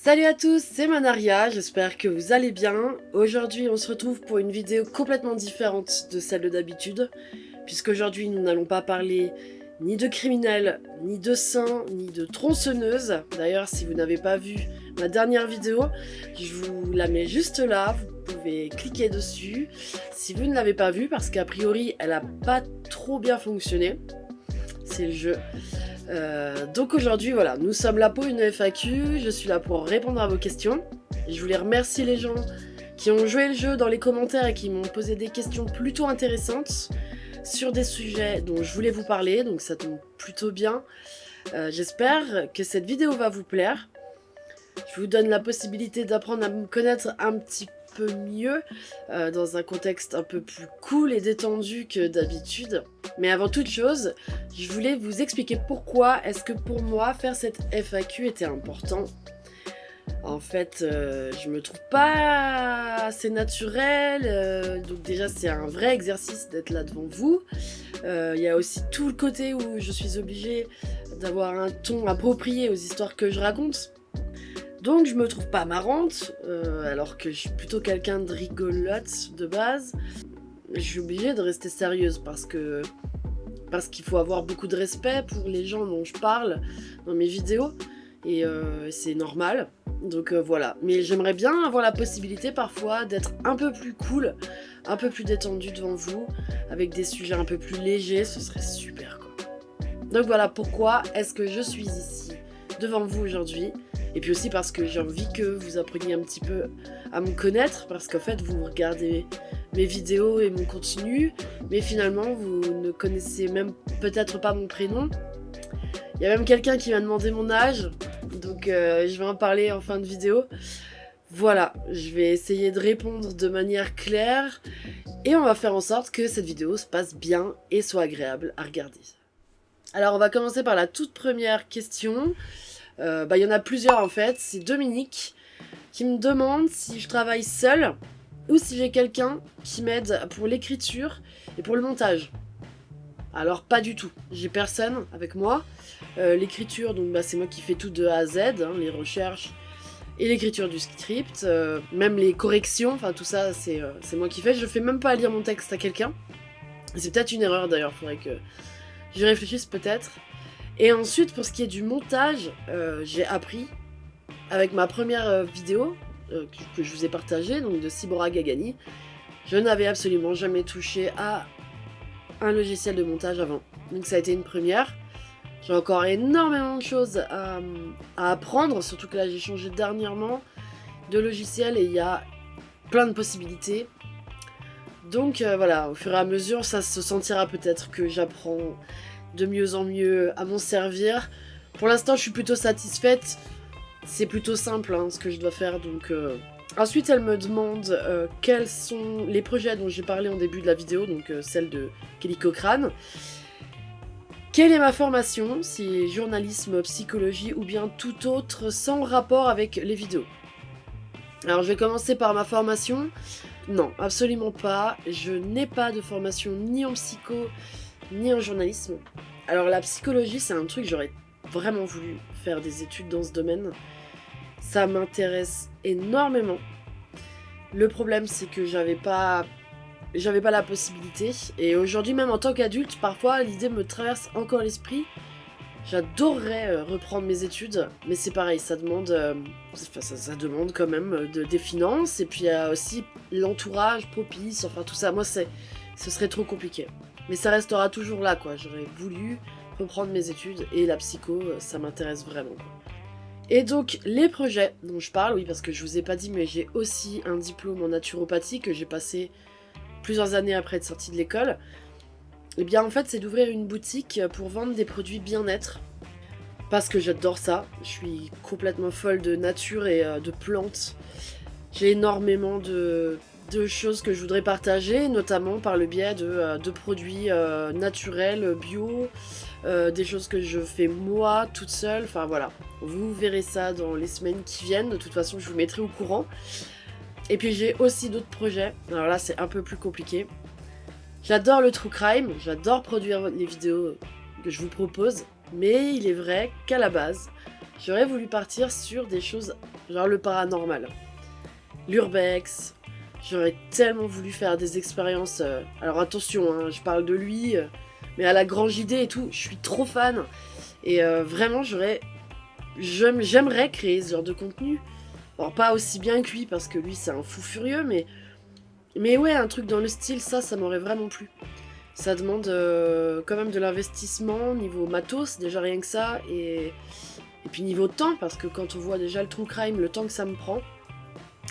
Salut à tous, c'est Manaria, j'espère que vous allez bien. Aujourd'hui on se retrouve pour une vidéo complètement différente de celle de d'habitude, puisqu'aujourd'hui nous n'allons pas parler ni de criminels, ni de saints, ni de tronçonneuses. D'ailleurs si vous n'avez pas vu ma dernière vidéo, je vous la mets juste là, vous pouvez cliquer dessus si vous ne l'avez pas vue, parce qu'a priori elle n'a pas trop bien fonctionné, c'est le jeu. Donc aujourd'hui voilà, nous sommes là pour une FAQ, je suis là pour répondre à vos questions. Je voulais remercier les gens qui ont joué le jeu dans les commentaires et qui m'ont posé des questions plutôt intéressantes sur des sujets dont je voulais vous parler, donc ça tombe plutôt bien. J'espère que cette vidéo va vous plaire. Je vous donne la possibilité d'apprendre à me connaître un petit peu mieux, dans un contexte un peu plus cool et détendu que d'habitude. Mais avant toute chose, je voulais vous expliquer pourquoi est-ce que pour moi faire cette FAQ était important. En fait, je me trouve pas assez naturelle, donc déjà c'est un vrai exercice d'être là devant vous. Il y a aussi tout le côté où je suis obligée d'avoir un ton approprié aux histoires que je raconte. Donc je me trouve pas marrante, alors que je suis plutôt quelqu'un de rigolote de base. Je suis obligée de rester sérieuse parce qu'il faut avoir beaucoup de respect pour les gens dont je parle dans mes vidéos, et c'est normal. Donc voilà, mais j'aimerais bien avoir la possibilité parfois d'être un peu plus cool, un peu plus détendue devant vous, avec des sujets un peu plus légers, ce serait super quoi. Donc voilà pourquoi est-ce que je suis ici devant vous aujourd'hui. Et puis aussi parce que j'ai envie que vous appreniez un petit peu à me connaître, parce qu'en fait vous regardez mes vidéos et mon contenu, mais finalement vous ne connaissez même peut-être pas mon prénom. Il y a même quelqu'un qui m'a demandé mon âge, donc je vais en parler en fin de vidéo. Voilà, je vais essayer de répondre de manière claire, et on va faire en sorte que cette vidéo se passe bien et soit agréable à regarder. Alors on va commencer par la toute première question. Il y en a plusieurs en fait, c'est Dominique qui me demande si je travaille seule ou si j'ai quelqu'un qui m'aide pour l'écriture et pour le montage. Alors pas du tout, j'ai personne avec moi. L'écriture, donc c'est moi qui fais tout de A à Z, hein, les recherches et l'écriture du script, même les corrections, enfin tout ça c'est moi qui fais. Je fais même pas lire mon texte à quelqu'un. C'est peut-être une erreur d'ailleurs, faudrait que j'y réfléchisse peut-être. Et ensuite, pour ce qui est du montage, j'ai appris avec ma première vidéo que je vous ai partagée, donc de Sibora Gagani. Je n'avais absolument jamais touché à un logiciel de montage avant. Donc ça a été une première. J'ai encore énormément de choses à apprendre, surtout que là j'ai changé dernièrement de logiciel et il y a plein de possibilités. Donc voilà, au fur et à mesure, ça se sentira peut-être que j'apprends de mieux en mieux à m'en servir. Pour l'instant, je suis plutôt satisfaite. C'est plutôt simple ce que je dois faire. Donc, ensuite, elle me demande quels sont les projets dont j'ai parlé en début de la vidéo, donc celle de Kelly Cochrane. Quelle est ma formation, si journalisme, psychologie ou bien tout autre sans rapport avec les vidéos. Alors, je vais commencer par ma formation. Non, absolument pas. Je n'ai pas de formation ni en psycho, ni en journalisme. Alors la psychologie, c'est un truc, j'aurais vraiment voulu faire des études dans ce domaine. Ça m'intéresse énormément. Le problème, c'est que j'avais pas la possibilité. Et aujourd'hui, même en tant qu'adulte, parfois l'idée me traverse encore l'esprit. J'adorerais reprendre mes études, mais c'est pareil, ça demande ça demande quand même des finances, et puis il y a aussi l'entourage propice, enfin tout ça. Moi, ce serait trop compliqué. Mais ça restera toujours là, quoi. J'aurais voulu reprendre mes études, et la psycho, ça m'intéresse vraiment, quoi. Et donc, les projets dont je parle, oui, parce que je vous ai pas dit, mais j'ai aussi un diplôme en naturopathie que j'ai passé plusieurs années après être sortie de l'école. Et bien, en fait, c'est d'ouvrir une boutique pour vendre des produits bien-être. Parce que j'adore ça. Je suis complètement folle de nature et de plantes. J'ai énormément de choses que je voudrais partager, notamment par le biais de produits naturels, bio, des choses que je fais moi, toute seule, enfin voilà. Vous verrez ça dans les semaines qui viennent, de toute façon je vous mettrai au courant. Et puis j'ai aussi d'autres projets, alors là c'est un peu plus compliqué. J'adore le true crime, j'adore produire les vidéos que je vous propose, mais il est vrai qu'à la base, j'aurais voulu partir sur des choses genre le paranormal, l'urbex. J'aurais tellement voulu faire des expériences. Alors attention, hein, je parle de lui, mais à la Grand JD et tout, je suis trop fan. Et vraiment, j'aimerais créer ce genre de contenu. Alors pas aussi bien que lui, parce que lui c'est un fou furieux, mais ouais, un truc dans le style, ça m'aurait vraiment plu. Ça demande quand même de l'investissement niveau matos, déjà rien que ça, et puis niveau temps, parce que quand on voit déjà le true crime, le temps que ça me prend.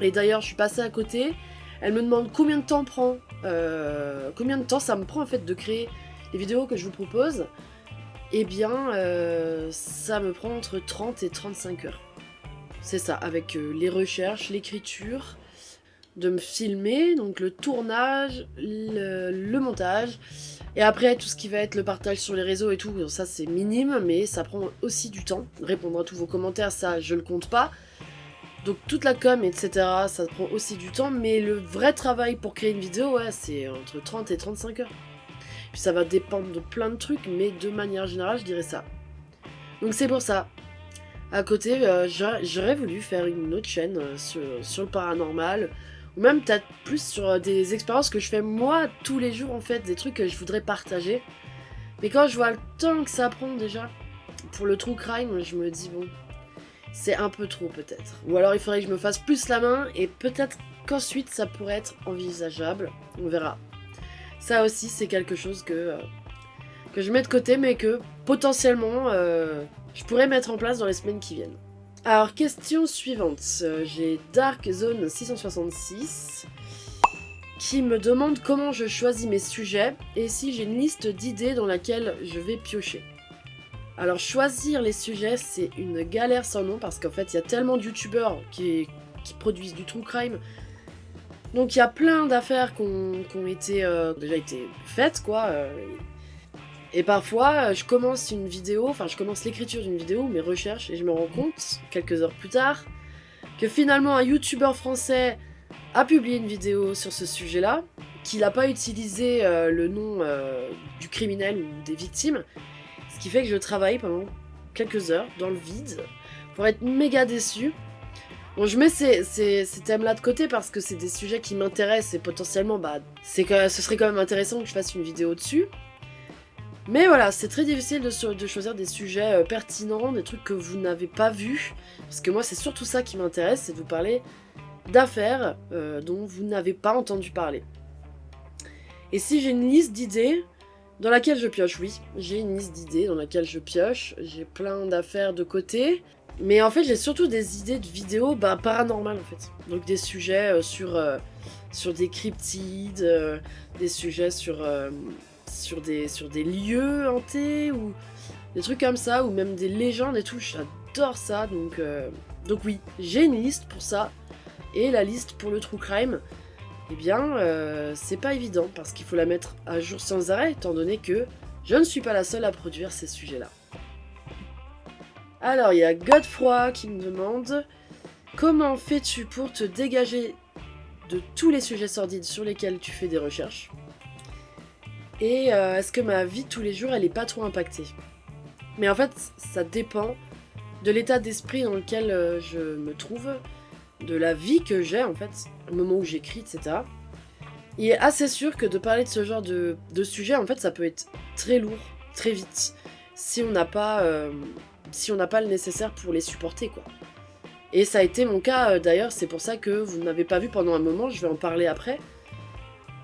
Et d'ailleurs, je suis passée à côté, elle me demande combien de temps ça me prend en fait de créer les vidéos que je vous propose. Eh bien, ça me prend entre 30 et 35 heures. C'est ça, avec les recherches, l'écriture, de me filmer, donc le tournage, le montage, et après tout ce qui va être le partage sur les réseaux et tout, ça c'est minime, mais ça prend aussi du temps. Répondre à tous vos commentaires, ça je le compte pas. Donc toute la com, etc., ça prend aussi du temps, mais le vrai travail pour créer une vidéo, ouais, c'est entre 30 et 35 heures. Puis ça va dépendre de plein de trucs, mais de manière générale, je dirais ça. Donc c'est pour ça. À côté, j'aurais voulu faire une autre chaîne sur le paranormal, ou même peut-être plus sur des expériences que je fais moi tous les jours en fait, des trucs que je voudrais partager. Mais quand je vois le temps que ça prend déjà, pour le true crime, je me dis bon, c'est un peu trop peut-être. Ou alors il faudrait que je me fasse plus la main, et peut-être qu'ensuite ça pourrait être envisageable, on verra. Ça aussi c'est quelque chose que je mets de côté, mais que potentiellement je pourrais mettre en place dans les semaines qui viennent. Alors, question suivante. J'ai Dark Zone 666 qui me demande comment je choisis mes sujets et si j'ai une liste d'idées dans laquelle je vais piocher. Alors, choisir les sujets, c'est une galère sans nom parce qu'en fait, il y a tellement de youtubeurs qui produisent du true crime. Donc, il y a plein d'affaires qui ont déjà été faites, quoi. Et parfois, je commence l'écriture d'une vidéo, mes recherches, et je me rends compte, quelques heures plus tard, que finalement un youtubeur français a publié une vidéo sur ce sujet-là, qu'il n'a pas utilisé le nom du criminel ou des victimes, ce qui fait que je travaille pendant quelques heures dans le vide pour être méga déçue. Bon, je mets ces thèmes-là de côté parce que c'est des sujets qui m'intéressent et potentiellement, ce serait quand même intéressant que je fasse une vidéo dessus. Mais voilà, c'est très difficile de choisir des sujets pertinents, des trucs que vous n'avez pas vus. Parce que moi, c'est surtout ça qui m'intéresse, c'est de vous parler d'affaires dont vous n'avez pas entendu parler. Et si j'ai une liste d'idées dans laquelle je pioche, oui, j'ai une liste d'idées dans laquelle je pioche, j'ai plein d'affaires de côté. Mais en fait, j'ai surtout des idées de vidéos paranormales, en fait. Donc des sujets sur des cryptides, des sujets sur des lieux hantés ou des trucs comme ça, ou même des légendes et tout, j'adore ça, donc oui, j'ai une liste pour ça, et la liste pour le true crime, eh bien, c'est pas évident, parce qu'il faut la mettre à jour sans arrêt, étant donné que je ne suis pas la seule à produire ces sujets-là. Alors, il y a Godefroy qui me demande « Comment fais-tu pour te dégager de tous les sujets sordides sur lesquels tu fais des recherches ? Et est-ce que ma vie de tous les jours, elle est pas trop impactée ?» Mais en fait, ça dépend de l'état d'esprit dans lequel je me trouve, de la vie que j'ai en fait, au moment où j'écris, etc. Il est assez sûr que de parler de ce genre de sujet, en fait, ça peut être très lourd, très vite, si on n'a pas le nécessaire pour les supporter, quoi. Et ça a été mon cas, d'ailleurs, c'est pour ça que vous ne m'avez pas vu pendant un moment, je vais en parler après.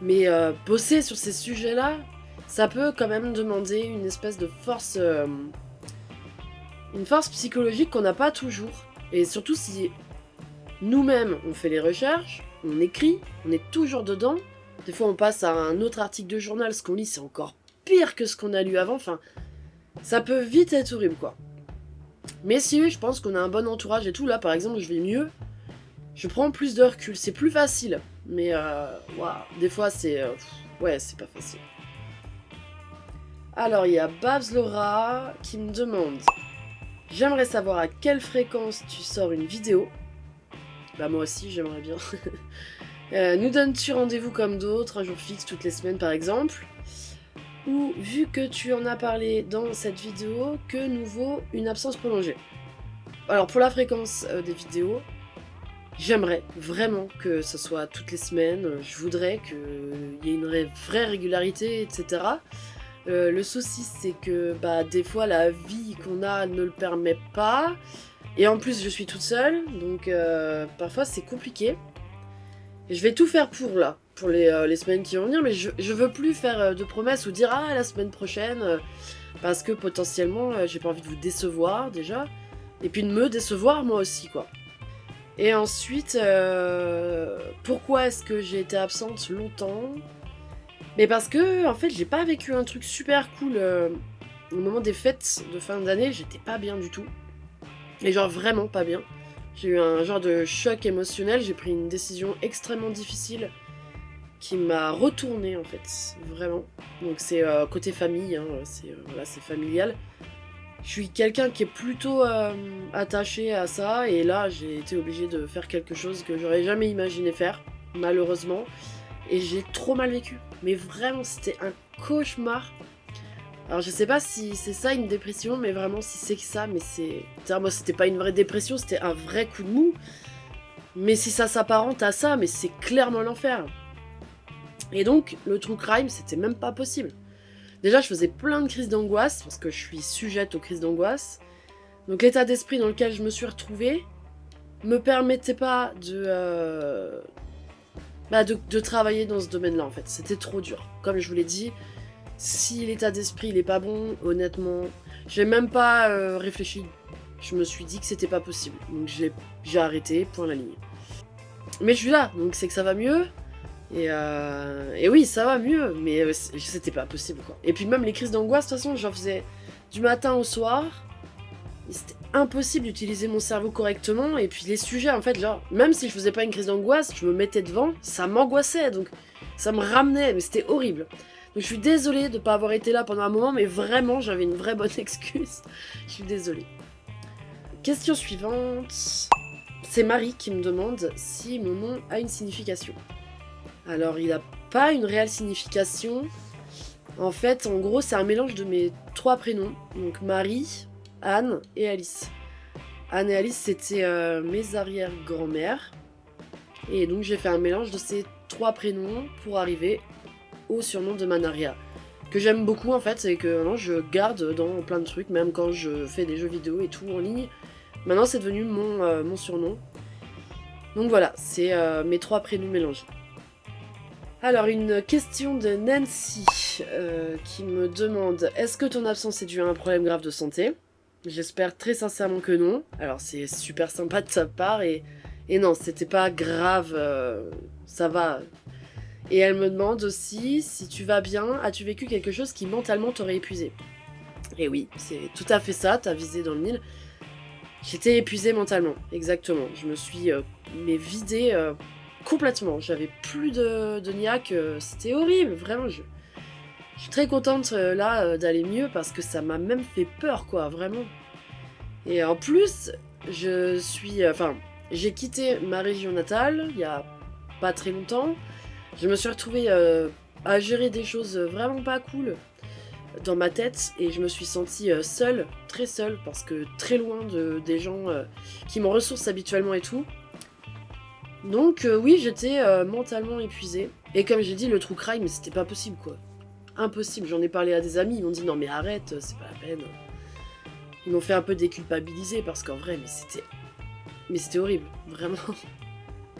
Mais bosser sur ces sujets-là, ça peut quand même demander une espèce de force... une force psychologique qu'on n'a pas toujours. Et surtout si nous-mêmes, on fait les recherches, on écrit, on est toujours dedans. Des fois, on passe à un autre article de journal, ce qu'on lit, c'est encore pire que ce qu'on a lu avant. Enfin, ça peut vite être horrible, quoi. Mais si je pense qu'on a un bon entourage et tout, là, par exemple, je vais mieux. Je prends plus de recul, c'est plus facile. Mais, des fois, c'est pas facile. Alors, il y a Babs Laura qui me demande « J'aimerais savoir à quelle fréquence tu sors une vidéo. » Bah moi aussi, j'aimerais bien. Nous donnes-tu rendez-vous comme d'autres, un jour fixe toutes les semaines par exemple ? Ou, vu que tu en as parlé dans cette vidéo, que nous vaut une absence prolongée ? Alors pour la fréquence des vidéos, j'aimerais vraiment que ce soit toutes les semaines, je voudrais qu'il y ait une vraie régularité, etc. Le souci c'est que bah, des fois la vie qu'on a ne le permet pas, et en plus je suis toute seule, donc parfois c'est compliqué. Et je vais tout faire pour les semaines qui vont venir, mais je veux plus faire de promesses ou dire ah la semaine prochaine, parce que potentiellement j'ai pas envie de vous décevoir déjà, et puis de me décevoir moi aussi quoi. Et ensuite, pourquoi est-ce que j'ai été absente longtemps? Mais parce que en fait j'ai pas vécu un truc super cool au moment des fêtes de fin d'année, j'étais pas bien du tout. Et genre vraiment pas bien. J'ai eu un genre de choc émotionnel, j'ai pris une décision extrêmement difficile qui m'a retournée en fait, vraiment. Donc c'est côté famille, hein, voilà, c'est familial. Je suis quelqu'un qui est plutôt attaché à ça, et là j'ai été obligée de faire quelque chose que j'aurais jamais imaginé faire, malheureusement. Et j'ai trop mal vécu. Mais vraiment, c'était un cauchemar. Alors je sais pas si c'est ça une dépression, mais vraiment si c'est que ça, mais c'est... Moi c'était pas une vraie dépression, c'était un vrai coup de mou. Mais si ça s'apparente à ça, mais c'est clairement l'enfer. Et donc, le true crime, c'était même pas possible. Déjà, je faisais plein de crises d'angoisse, parce que je suis sujette aux crises d'angoisse. Donc l'état d'esprit dans lequel je me suis retrouvée me permettait pas de travailler dans ce domaine-là, en fait. C'était trop dur. Comme je vous l'ai dit, si l'état d'esprit il est pas bon, honnêtement, j'ai même pas réfléchi. Je me suis dit que c'était pas possible. Donc j'ai arrêté, point la ligne. Mais je suis là, donc c'est que ça va mieux. Et oui, ça va mieux, mais c'était pas possible, quoi. Et puis même les crises d'angoisse, de toute façon, j'en faisais du matin au soir. C'était impossible d'utiliser mon cerveau correctement. Et puis les sujets, en fait, genre, même si je faisais pas une crise d'angoisse, je me mettais devant, ça m'angoissait, donc ça me ramenait, mais c'était horrible. Donc je suis désolée de pas avoir été là pendant un moment, mais vraiment, j'avais une vraie bonne excuse. Je suis désolée. Question suivante. C'est Marie qui me demande si mon nom a une signification. Alors, il n'a pas une réelle signification. En fait, en gros, c'est un mélange de mes 3 prénoms. Donc Marie, Anne et Alice. Anne et Alice, c'était mes arrière-grand-mères. Et donc, j'ai fait un mélange de ces 3 prénoms pour arriver au surnom de Manaria. Que j'aime beaucoup, en fait, et que maintenant, je garde dans plein de trucs, même quand je fais des jeux vidéo et tout en ligne. Maintenant, c'est devenu mon surnom. Donc voilà, c'est mes 3 prénoms mélangés. Alors, une question de Nancy qui me demande « Est-ce que ton absence est due à un problème grave de santé ?» J'espère très sincèrement que non. Alors, c'est super sympa de sa part et non, c'était pas grave, ça va. Et elle me demande aussi « Si tu vas bien, as-tu vécu quelque chose qui mentalement t'aurait épuisé ?» Et oui, c'est tout à fait ça, t'as visé dans le mille. J'étais épuisée mentalement, exactement. Je me suis vidée complètement. J'avais plus de niaque, c'était horrible, vraiment. Je suis très contente là d'aller mieux parce que ça m'a même fait peur, quoi, vraiment. Et en plus, j'ai quitté ma région natale il y a pas très longtemps. Je me suis retrouvée à gérer des choses vraiment pas cool dans ma tête et je me suis sentie seule, très seule, parce que très loin des gens qui m'en ressourcent habituellement et tout. Donc oui, j'étais mentalement épuisée. Et comme j'ai dit, le true crime, c'était pas possible, quoi. Impossible. J'en ai parlé à des amis, ils m'ont dit non mais arrête, c'est pas la peine. Ils m'ont fait un peu déculpabiliser parce qu'en vrai, mais c'était horrible, vraiment.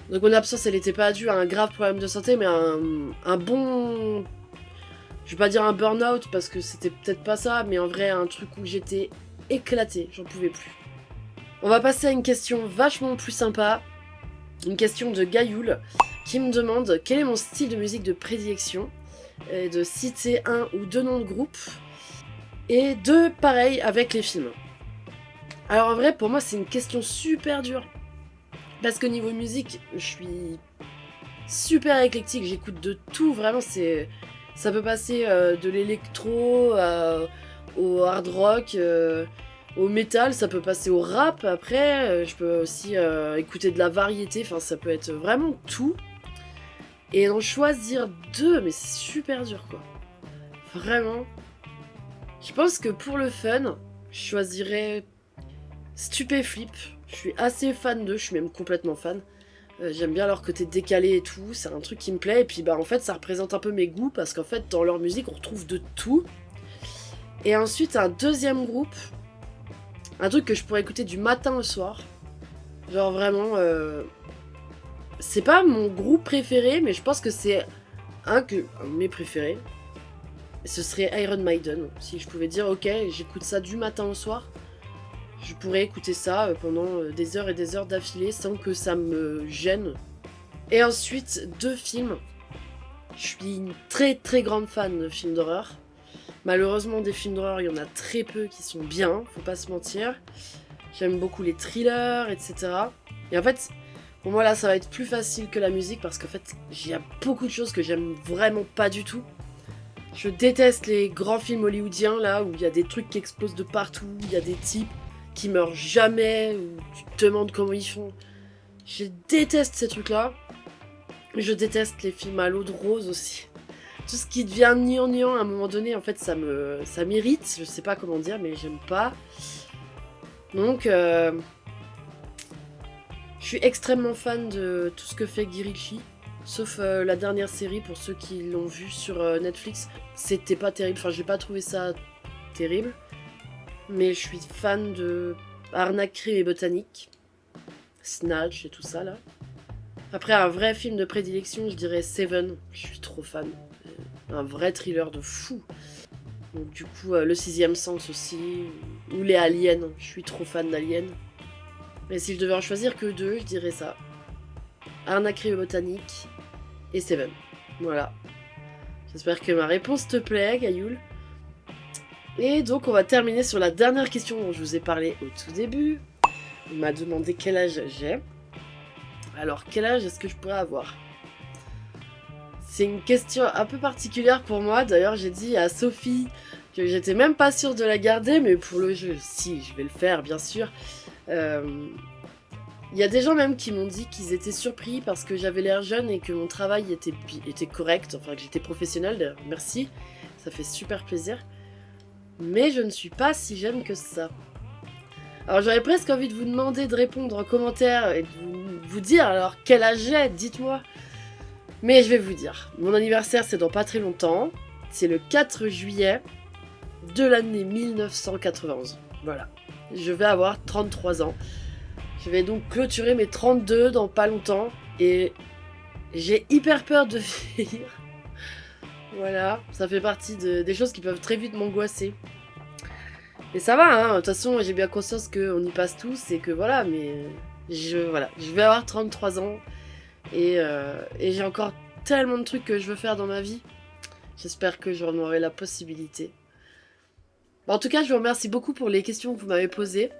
Donc mon absence, elle était pas due à un grave problème de santé, mais à un bon... Je vais pas dire un burn-out parce que c'était peut-être pas ça, mais en vrai un truc où j'étais éclatée, j'en pouvais plus. On va passer à une question vachement plus sympa. Une question de Gayoul qui me demande quel est mon style de musique de prédilection, et de citer un ou 2 noms de groupe, et 2 pareil avec les films. Alors en vrai pour moi c'est une question super dure, parce que niveau musique je suis super éclectique, j'écoute de tout, vraiment ça peut passer de l'électro au hard rock, au métal, ça peut passer au rap après, je peux aussi écouter de la variété, enfin ça peut être vraiment tout. Et en choisir 2, mais c'est super dur, quoi. Vraiment. Je pense que pour le fun, je choisirais Stupéflip, je suis assez fan d'eux, je suis même complètement fan. J'aime bien leur côté décalé et tout, c'est un truc qui me plaît. Et puis bah en fait ça représente un peu mes goûts parce qu'en fait dans leur musique on retrouve de tout. Et ensuite un deuxième groupe, un truc que je pourrais écouter du matin au soir. Genre vraiment, c'est pas mon groupe préféré, mais je pense que c'est un de mes préférés. Ce serait Iron Maiden. Si je pouvais dire ok, j'écoute ça du matin au soir, je pourrais écouter ça pendant des heures et des heures d'affilée sans que ça me gêne. Et ensuite, deux films. Je suis une très très grande fan de films d'horreur. Malheureusement, des films d'horreur, il y en a très peu qui sont bien, faut pas se mentir. J'aime beaucoup les thrillers, etc. Et en fait, pour moi là, ça va être plus facile que la musique parce qu'en fait, il y a beaucoup de choses que j'aime vraiment pas du tout. Je déteste les grands films hollywoodiens là où il y a des trucs qui explosent de partout, il y a des types qui meurent jamais, où tu te demandes comment ils font. Je déteste ces trucs-là. Je déteste les films à l'eau de rose aussi. Tout ce qui devient gnangnan à un moment donné, en fait, ça m'irrite. Je sais pas comment dire, mais j'aime pas. Donc, je suis extrêmement fan de tout ce que fait Guy Ritchie. Sauf la dernière série, pour ceux qui l'ont vue sur Netflix. C'était pas terrible, enfin j'ai pas trouvé ça terrible. Mais je suis fan de Arnaque, crime et botanique, Snatch et tout ça là. Après un vrai film de prédilection, je dirais Seven, je suis trop fan. Un vrai thriller de fou. Donc du coup, Le Sixième Sens aussi, ou les Aliens, je suis trop fan d'Aliens. Mais si je devais en choisir que deux, je dirais ça. Arnaque, crime et botanique et Seven. Voilà. J'espère que ma réponse te plaît, Gayoul. Et donc on va terminer sur la dernière question dont je vous ai parlé au tout début. On m'a demandé quel âge j'ai. Alors quel âge est-ce que je pourrais avoir? C'est une question un peu particulière pour moi. D'ailleurs j'ai dit à Sophie que j'étais même pas sûre de la garder, mais pour le jeu, si, je vais le faire bien sûr. Il y a des gens même qui m'ont dit qu'ils étaient surpris parce que j'avais l'air jeune et que mon travail était correct, enfin que j'étais professionnelle. D'ailleurs, merci, ça fait super plaisir. Mais je ne suis pas si jeune que ça. Alors j'aurais presque envie de vous demander de répondre en commentaire et de vous dire alors quel âge j'ai, dites-moi. Mais je vais vous dire, mon anniversaire c'est dans pas très longtemps, c'est le 4 juillet de l'année 1991. Voilà, je vais avoir 33 ans. Je vais donc clôturer mes 32 dans pas longtemps et j'ai hyper peur de vieillir. Voilà, ça fait partie des choses qui peuvent très vite m'angoisser. Et ça va, hein, de toute façon, j'ai bien conscience qu'on y passe tous et que voilà, mais je vais avoir 33 ans et j'ai encore tellement de trucs que je veux faire dans ma vie. J'espère que j'en aurai la possibilité. Bon, en tout cas, je vous remercie beaucoup pour les questions que vous m'avez posées.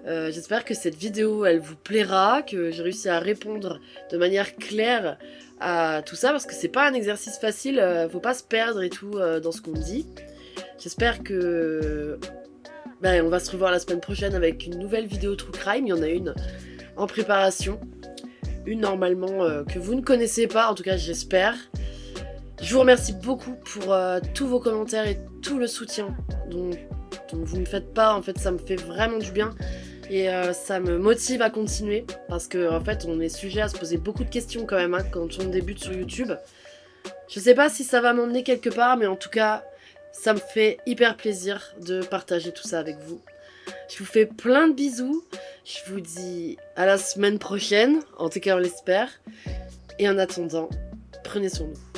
J'espère que cette vidéo, elle vous plaira, que j'ai réussi à répondre de manière claire à tout ça, parce que c'est pas un exercice facile, faut pas se perdre et tout dans ce qu'on dit. J'espère que on va se revoir la semaine prochaine avec une nouvelle vidéo True Crime. Il y en a une en préparation, une normalement que vous ne connaissez pas, en tout cas j'espère. Je vous remercie beaucoup pour tous vos commentaires et tout le soutien dont vous me faites part. En fait, ça me fait vraiment du bien. Et ça me motive à continuer parce qu'en fait on est sujet à se poser beaucoup de questions quand même quand on débute sur YouTube. Je sais pas si ça va m'emmener quelque part, mais en tout cas ça me fait hyper plaisir de partager tout ça avec vous. Je vous fais plein de bisous, je vous dis à la semaine prochaine, en tout cas on l'espère. Et en attendant, prenez soin de vous.